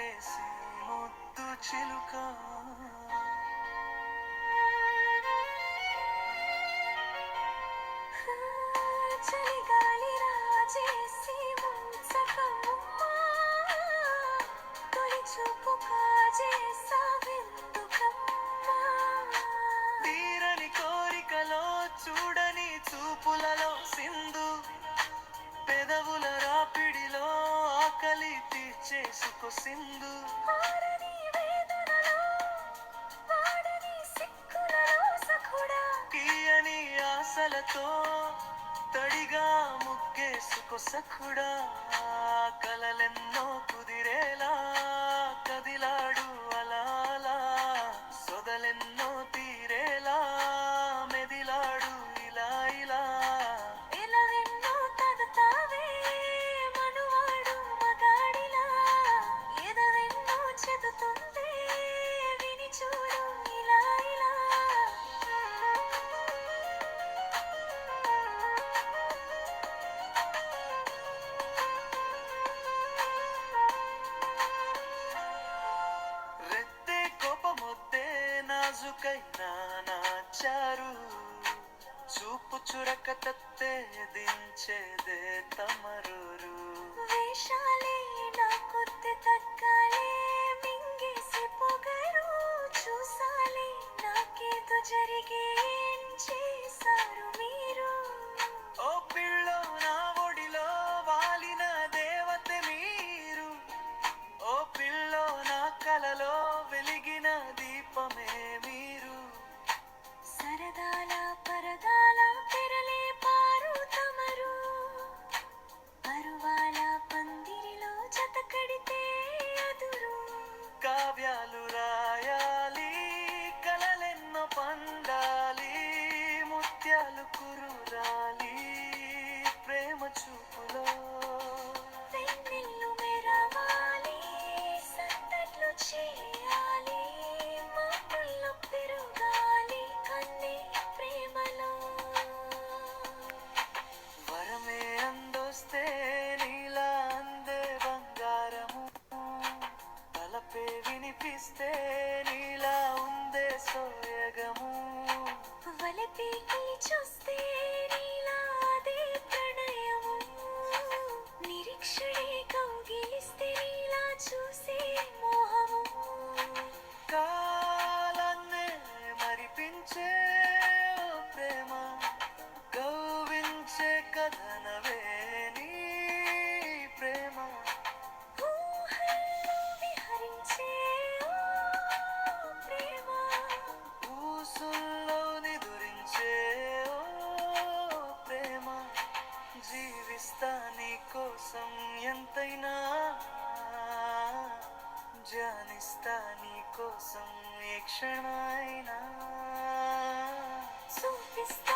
వేసి ముద్దు చిలుక చలిగాలి రాజేసి ముంచకమ్మా తొలి చూపు కాజేసా విందుకమ్మా తీరని కోరికలో చూడని చూపులలో సింధు పెదవుల రాపిడిలో ఆకలి తీర్చేసుకో సింధు ఆరని వేదనలో వాడని సిక్కులలో సఖుడా తీయని ఆశలతో తడిగా ముగ్గేసుకో సఖుడా కలలెన్నో కుదిరేలా కదిలాడు అలా అలా సొదలెన్నో తీరేలా మెదిలాడు ఇలా ఇలా ఎలవెన్నో తగతావే మనువాడు మగాడిలా ఎదవెన్నో చెదుతుందే విని చూడు ఇలా ఇలా రెత్తే కోపమొద్దే నాజుకైనా నాచారు చూపు చురక తత్తే దించేదే తమరూరు వేషాలే నా కొద్ది తగ్గాలే మింగేసి పొగరు చూసాలే నాకేదో జరిగే ఏం చేశారు మీరు ఓ పిల్లో నా ఒడిలో వాలిన దేవత మీరు ఓ పిల్లో నా కలలో వెలిగిన దీపమే మీరు సరదాల పరదాల పెరలే పారు తమరు పరువాల పందిరిలో జత కడితే అదురు కావ్యాలు రాయాలి కలలెన్నో పండాలి ముత్యాలు కురురాలి ప్రేమ చూపులో వెన్నెల్లు మెరవాలి సందడ్లు చేయాలి మాటల్లో పెరుగాలి కన్నే ప్రేమలో వరమే అందొస్తే నీలా అందే బంగారము తలపే వినిపిస్తే నీలా ఉందే సోయగము వలపే చూస్తే నీలా అదే ప్రణయము నిరీక్షణే కౌగిలిస్తే నీలా చూసే మోహము కాలాన్నే మరిపించే ఓ ప్రేమ కవ్వించే కథనవే నీ ప్రేమ ఊహల్లో విహరించే ఓ ప్రేమ ఊసుల్లో నిదురించే ఓ ప్రేమ జీవిస్తా నీ కోసం ఎంతైనా జానిస్తా నీ కోసం ఏ క్షణమైనా చూపిస్తా